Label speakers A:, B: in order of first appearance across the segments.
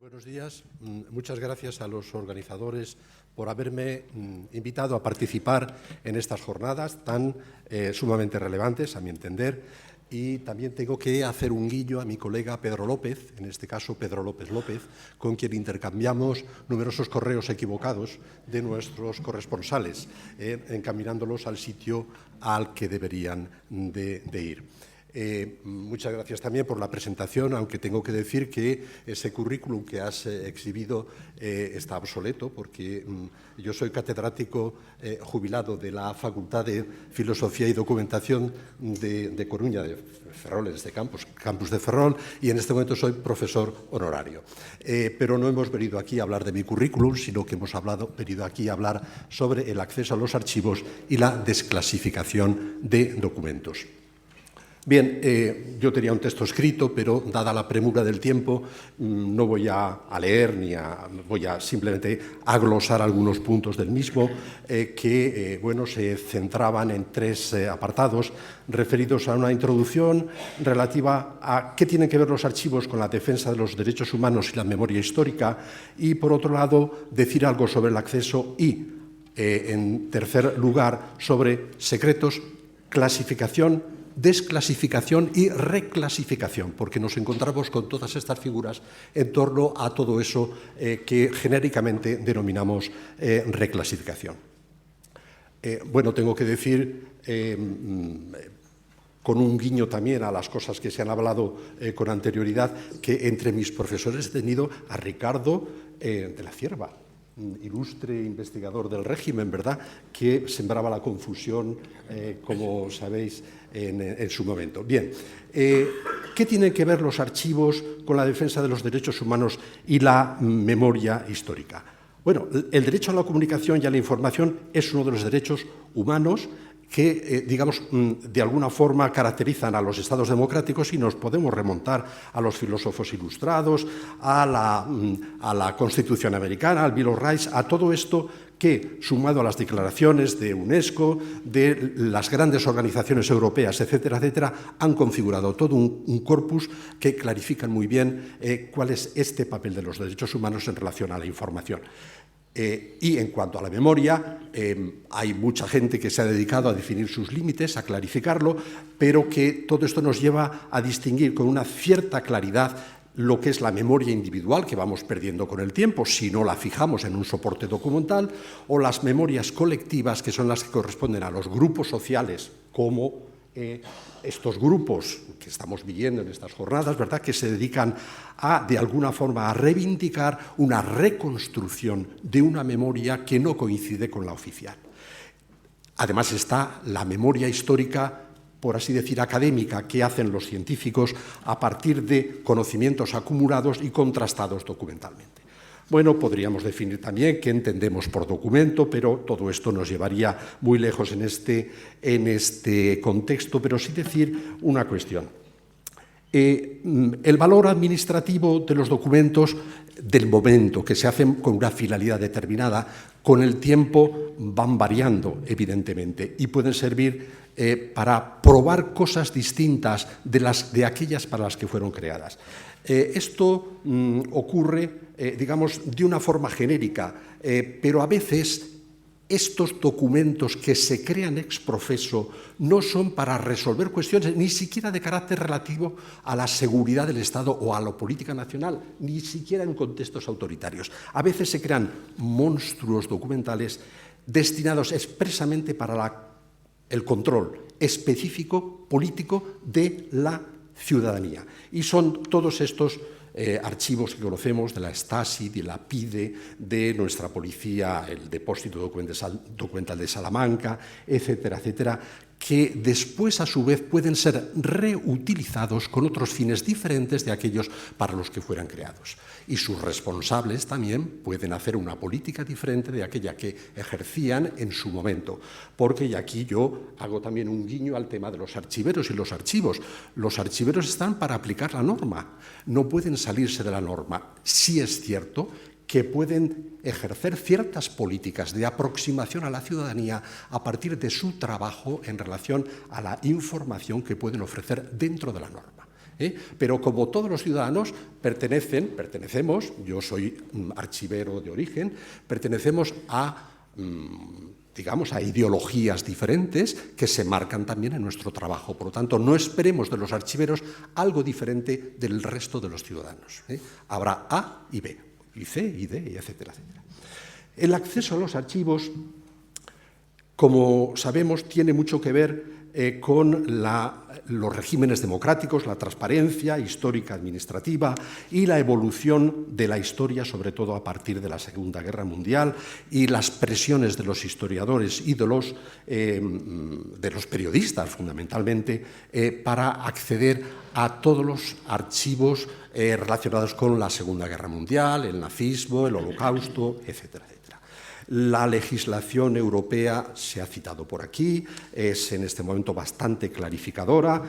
A: Buenos días. Muchas gracias a los organizadores por haberme invitado a participar en estas jornadas tan sumamente relevantes, a mi entender. Y también tengo que hacer un guiño a mi colega Pedro López, en este caso Pedro López López, con quien intercambiamos numerosos correos equivocados de nuestros corresponsales, encaminándolos al sitio al que deberían de ir. Muchas gracias también por la presentación, aunque tengo que decir que ese currículum que has exhibido está obsoleto, porque yo soy catedrático jubilado de la Facultad de Filosofía y Documentación de Coruña, de Ferrol, en este campus de Ferrol, y en este momento soy profesor honorario. Pero no hemos venido aquí a hablar de mi currículum, sino que hemos venido aquí a hablar sobre el acceso a los archivos y la desclasificación de documentos. Bien, yo tenía un texto escrito, pero dada la premura del tiempo, no voy a leer voy a simplemente a glosar algunos puntos del mismo que se centraban en tres apartados referidos a una introducción relativa a qué tienen que ver los archivos con la defensa de los derechos humanos y la memoria histórica y, por otro lado, decir algo sobre el acceso y, en tercer lugar, sobre secretos, clasificación, desclasificación y reclasificación, porque nos encontramos con todas estas figuras en torno a todo eso que genéricamente denominamos reclasificación. Tengo que decir, con un guiño también a las cosas que se han hablado con anterioridad, que entre mis profesores he tenido a Ricardo de la Cierva, ilustre investigador del régimen, ¿verdad?, que sembraba la confusión, como sabéis, en su momento. Bien, ¿qué tienen que ver los archivos con la defensa de los derechos humanos y la memoria histórica? Bueno, el derecho a la comunicación y a la información es uno de los derechos humanos que, de alguna forma caracterizan a los estados democráticos, y nos podemos remontar a los filósofos ilustrados, a la Constitución americana, al Bill of Rights, a todo esto que, sumado a las declaraciones de UNESCO, de las grandes organizaciones europeas, etcétera, etcétera, han configurado todo un corpus que clarifican muy bien cuál es este papel de los derechos humanos en relación a la información. Y en cuanto a la memoria, hay mucha gente que se ha dedicado a definir sus límites, a clarificarlo, pero que todo esto nos lleva a distinguir con una cierta claridad lo que es la memoria individual, que vamos perdiendo con el tiempo si no la fijamos en un soporte documental, o las memorias colectivas, que son las que corresponden a los grupos sociales, como estos grupos que estamos viviendo en estas jornadas, ¿verdad?, que se dedican a, de alguna forma, a reivindicar una reconstrucción de una memoria que no coincide con la oficial. Además está la memoria histórica, por así decir, académica, que hacen los científicos a partir de conocimientos acumulados y contrastados documentalmente. Bueno, podríamos definir también qué entendemos por documento, pero todo esto nos llevaría muy lejos en este contexto, pero sí decir una cuestión. El valor administrativo de los documentos del momento, que se hacen con una finalidad determinada, con el tiempo van variando, evidentemente, y pueden servir para probar cosas distintas de aquellas para las que fueron creadas. Esto ocurre, de una forma genérica, pero a veces estos documentos que se crean ex profeso no son para resolver cuestiones ni siquiera de carácter relativo a la seguridad del Estado o a la política nacional, ni siquiera en contextos autoritarios. A veces se crean monstruos documentales destinados expresamente para el control específico político de la ciudadanía. Y son todos estos archivos que conocemos de la Stasi, de la PIDE, de nuestra policía, el Depósito Documental de Salamanca, etcétera, etcétera, que después, a su vez, pueden ser reutilizados con otros fines diferentes de aquellos para los que fueran creados. Y sus responsables también pueden hacer una política diferente de aquella que ejercían en su momento. Porque, y aquí yo hago también un guiño al tema de los archiveros y los archivos. Los archiveros están para aplicar la norma, no pueden salirse de la norma. Sí es cierto que pueden ejercer ciertas políticas de aproximación a la ciudadanía a partir de su trabajo en relación a la información que pueden ofrecer dentro de la norma. Pero como todos los ciudadanos pertenecemos, yo soy archivero de origen, pertenecemos a, digamos, a ideologías diferentes que se marcan también en nuestro trabajo. Por lo tanto, no esperemos de los archiveros algo diferente del resto de los ciudadanos. Habrá A y B, y C y D, y etcétera, etcétera. El acceso a los archivos, como sabemos, tiene mucho que ver con los regímenes democráticos, la transparencia histórica administrativa y la evolución de la historia, sobre todo a partir de la Segunda Guerra Mundial, y las presiones de los historiadores y de los periodistas, fundamentalmente, para acceder a todos los archivos relacionados con la Segunda Guerra Mundial, el nazismo, el Holocausto, etcétera, etcétera. La legislación europea se ha citado por aquí, es en este momento bastante clarificadora,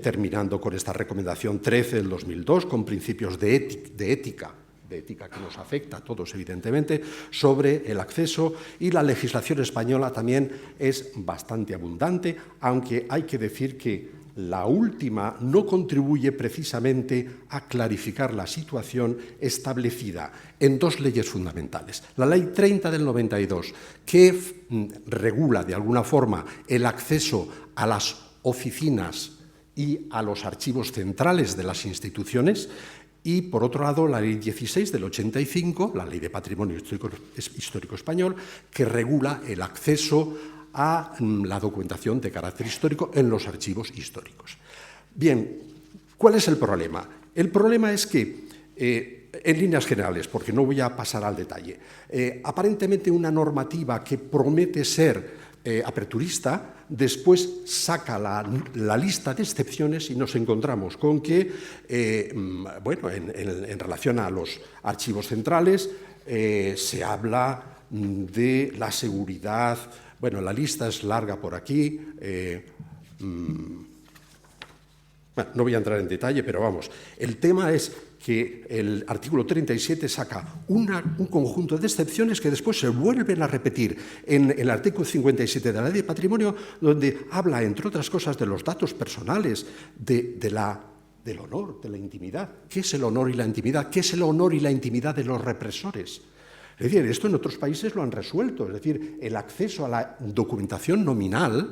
A: terminando con esta recomendación 13 del 2002, con principios de ética que nos afecta a todos, evidentemente, sobre el acceso, y la legislación española también es bastante abundante, aunque hay que decir que la última no contribuye precisamente a clarificar la situación establecida en dos leyes fundamentales. La Ley 30 del 92, que regula de alguna forma el acceso a las oficinas y a los archivos centrales de las instituciones, y, por otro lado, la Ley 16 del 85, la Ley de Patrimonio Histórico Español, que regula el acceso a la documentación de carácter histórico en los archivos históricos. Bien, ¿cuál es el problema? El problema es que, en líneas generales, porque no voy a pasar al detalle, aparentemente una normativa que promete ser aperturista, después saca la lista de excepciones y nos encontramos con que, bueno, en relación a los archivos centrales, se habla de la seguridad. Bueno, la lista es larga por aquí. Bueno, no voy a entrar en detalle, pero vamos. El tema es que el artículo 37 saca un conjunto de excepciones que después se vuelven a repetir en el artículo 57 de la Ley de Patrimonio, donde habla, entre otras cosas, de los datos personales, del honor, de la intimidad. ¿Qué es el honor y la intimidad? ¿Qué es el honor y la intimidad de los represores? Es decir, esto en otros países lo han resuelto. Es decir, el acceso a la documentación nominal,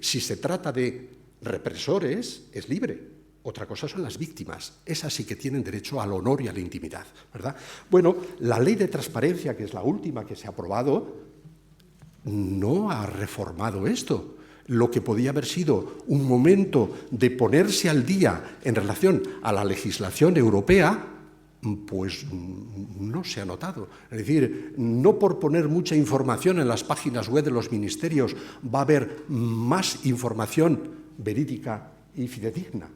A: si se trata de represores, es libre. Otra cosa son las víctimas. Esas sí que tienen derecho al honor y a la intimidad, ¿verdad? Bueno, la Ley de Transparencia, que es la última que se ha aprobado, no ha reformado esto. Lo que podía haber sido un momento de ponerse al día en relación a la legislación europea, pues no se ha notado. Es decir, no por poner mucha información en las páginas web de los ministerios va a haber más información verídica y fidedigna.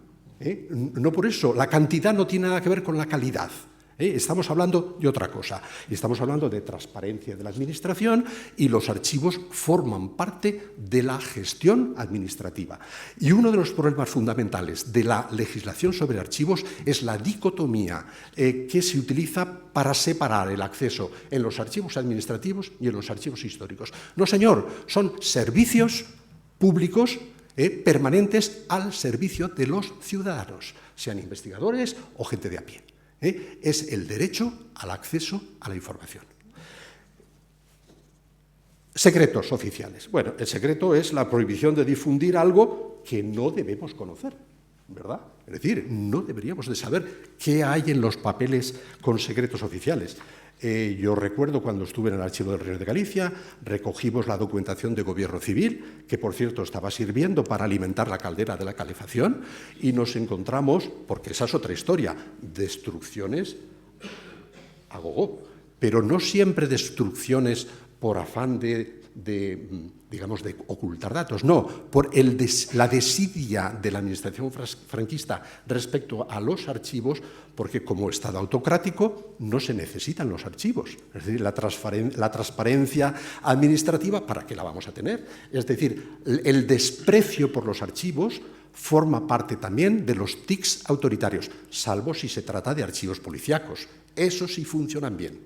A: No por eso. La cantidad no tiene nada que ver con la calidad. Estamos hablando de otra cosa. Estamos hablando de transparencia de la administración, y los archivos forman parte de la gestión administrativa. Y uno de los problemas fundamentales de la legislación sobre archivos es la dicotomía que se utiliza para separar el acceso en los archivos administrativos y en los archivos históricos. No, señor, son servicios públicos permanentes al servicio de los ciudadanos, sean investigadores o gente de a pie. Es el derecho al acceso a la información. Secretos oficiales. Bueno, el secreto es la prohibición de difundir algo que no debemos conocer, ¿verdad? Es decir, no deberíamos de saber qué hay en los papeles con secretos oficiales. Yo recuerdo cuando estuve en el Archivo del Reino de Galicia, recogimos la documentación de Gobierno Civil, que por cierto estaba sirviendo para alimentar la caldera de la calefacción, y nos encontramos, porque esa es otra historia, destrucciones a gogo, pero no siempre destrucciones por afán digamos, de ocultar datos, no, por la desidia de la administración franquista respecto a los archivos, porque como Estado autocrático no se necesitan los archivos. Es decir, la transparencia administrativa, ¿para qué la vamos a tener? Es decir, el desprecio por los archivos forma parte también de los tics autoritarios, salvo si se trata de archivos policíacos. Esos sí funcionan bien.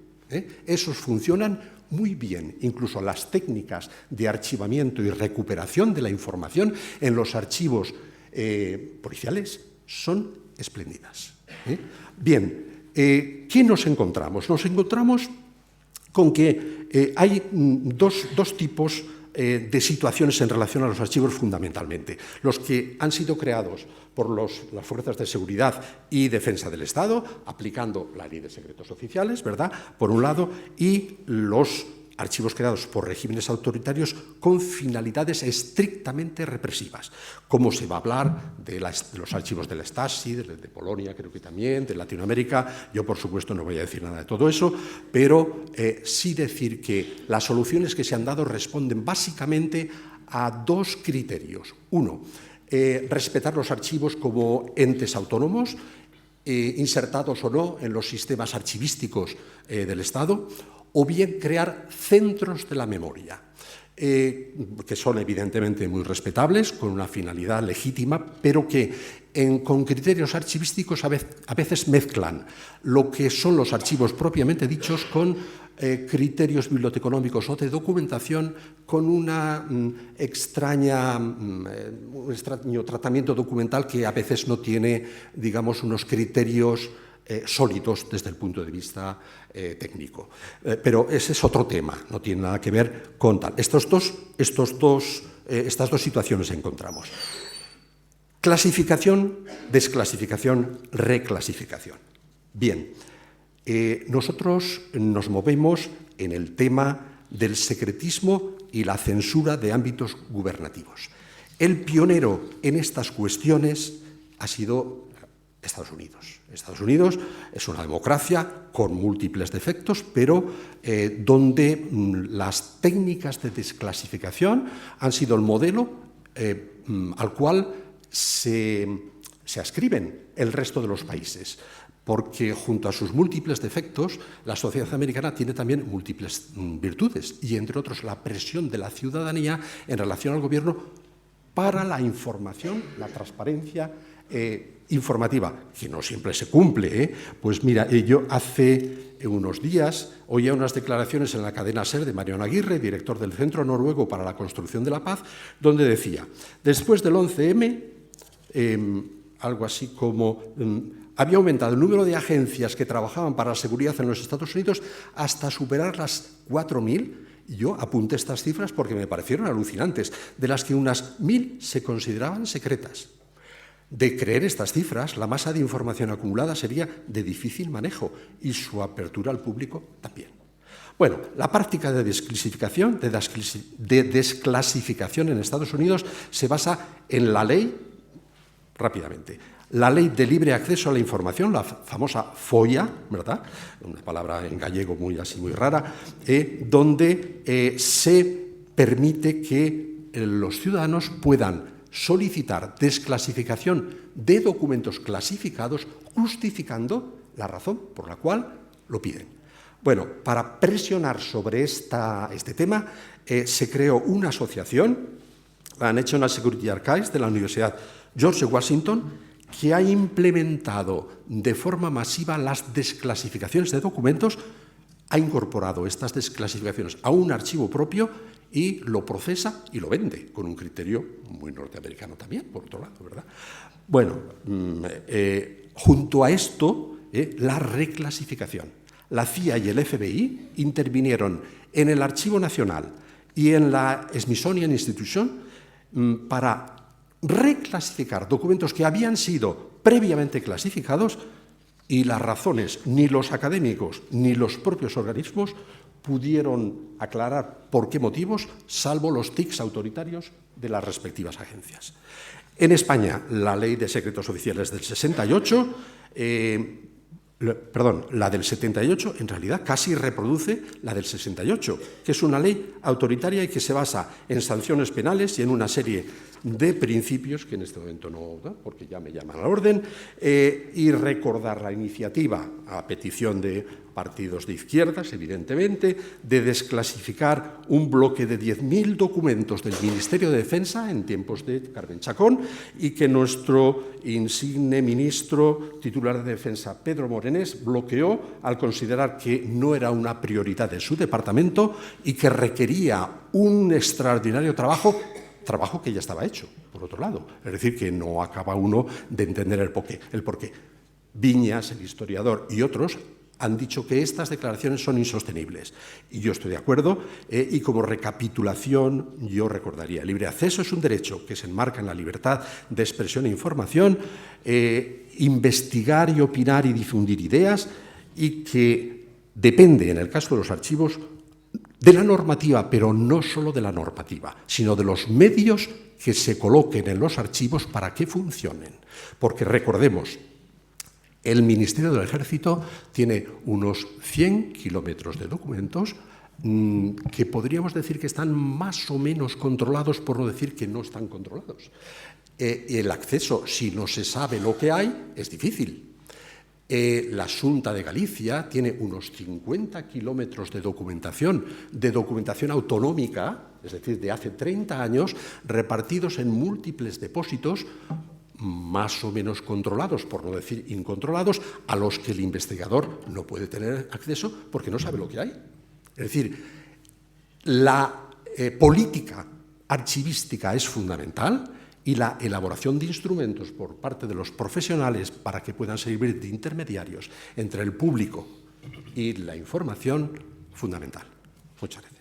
A: Esos funcionan muy bien. Incluso las técnicas de archivamiento y recuperación de la información en los archivos policiales son espléndidas. Bien, ¿qué nos encontramos? Nos encontramos con que hay dos tipos de situaciones en relación a los archivos fundamentalmente. Los que han sido creados por las fuerzas de seguridad y defensa del Estado, aplicando la ley de secretos oficiales, ¿verdad?, por un lado, y los archivos creados por regímenes autoritarios con finalidades estrictamente represivas. Como se va a hablar de los archivos de la Stasi, de Polonia, creo que también, de Latinoamérica. Yo, por supuesto, no voy a decir nada de todo eso, pero sí decir que las soluciones que se han dado responden básicamente a dos criterios. Uno, respetar los archivos como entes autónomos, insertados o no en los sistemas archivísticos del Estado, o bien crear centros de la memoria, que son evidentemente muy respetables, con una finalidad legítima, pero que con criterios archivísticos a veces mezclan lo que son los archivos propiamente dichos con criterios biblioteconómicos o de documentación, con un extraño tratamiento documental que a veces no tiene, digamos, unos criterios sólidos desde el punto de vista técnico. Pero ese es otro tema, no tiene nada que ver con tal. Estas dos situaciones encontramos. Clasificación, desclasificación, reclasificación. Bien, nosotros nos movemos en el tema del secretismo y la censura de ámbitos gubernativos. El pionero en estas cuestiones ha sido Estados Unidos. Estados Unidos es una democracia con múltiples defectos, pero donde las técnicas de desclasificación han sido el modelo al cual se ascriben el resto de los países, porque junto a sus múltiples defectos, la sociedad americana tiene también múltiples virtudes, y entre otros la presión de la ciudadanía en relación al gobierno para la información, la transparencia informativa, que no siempre se cumple. Pues mira, yo hace unos días oía unas declaraciones en la cadena SER de Mariano Aguirre, director del Centro Noruego para la Construcción de la Paz, donde decía, después del 11M, algo así como había aumentado el número de agencias que trabajaban para la seguridad en los Estados Unidos hasta superar las 4.000. Y yo apunté estas cifras porque me parecieron alucinantes, de las que unas 1.000 se consideraban secretas. De creer estas cifras, la masa de información acumulada sería de difícil manejo y su apertura al público también. Bueno, la práctica de desclasificación en Estados Unidos se basa en la ley, rápidamente, la Ley de Libre Acceso a la Información, la famosa FOIA, ¿verdad?, una palabra en gallego muy rara, donde se permite que los ciudadanos puedan solicitar desclasificación de documentos clasificados justificando la razón por la cual lo piden. Bueno, para presionar sobre este tema se creó una asociación, la National Security Archives de la Universidad George Washington, que ha implementado de forma masiva las desclasificaciones de documentos, ha incorporado estas desclasificaciones a un archivo propio y lo procesa y lo vende, con un criterio muy norteamericano también, por otro lado, ¿verdad? Bueno, junto a esto, la reclasificación. La CIA y el FBI intervinieron en el Archivo Nacional y en la Smithsonian Institution para reclasificar documentos que habían sido previamente clasificados, y las razones ni los académicos ni los propios organismos pudieron aclarar por qué motivos, salvo los tics autoritarios de las respectivas agencias. En España, la Ley de Secretos Oficiales del 68, la del 78, en realidad casi reproduce la del 68, que es una ley autoritaria y que se basa en sanciones penales y en una serie de principios, que en este momento no, porque ya me llaman a la orden, y recordar la iniciativa, a petición de partidos de izquierdas, evidentemente, de desclasificar un bloque de 10.000 documentos del Ministerio de Defensa en tiempos de Carmen Chacón, y que nuestro insigne ministro titular de Defensa, Pedro Morenés, bloqueó al considerar que no era una prioridad de su departamento y que requería un extraordinario trabajo trabajo que ya estaba hecho, por otro lado. Es decir, que no acaba uno de entender el porqué. Viñas, el historiador y otros han dicho que estas declaraciones son insostenibles. Y yo estoy de acuerdo, y como recapitulación yo recordaría: el libre acceso es un derecho que se enmarca en la libertad de expresión e información, investigar y opinar y difundir ideas, y que depende, en el caso de los archivos, de la normativa, pero no solo de la normativa, sino de los medios que se coloquen en los archivos para que funcionen. Porque recordemos, el Ministerio del Ejército tiene unos 100 kilómetros de documentos que podríamos decir que están más o menos controlados, por no decir que no están controlados. El acceso, si no se sabe lo que hay, es difícil. La Xunta de Galicia tiene unos 50 kilómetros de documentación autonómica, es decir, de hace 30 años, repartidos en múltiples depósitos, más o menos controlados, por no decir incontrolados, a los que el investigador no puede tener acceso porque no sabe lo que hay. Es decir, la política archivística es fundamental, y la elaboración de instrumentos por parte de los profesionales para que puedan servir de intermediarios entre el público y la información, fundamental. Muchas gracias.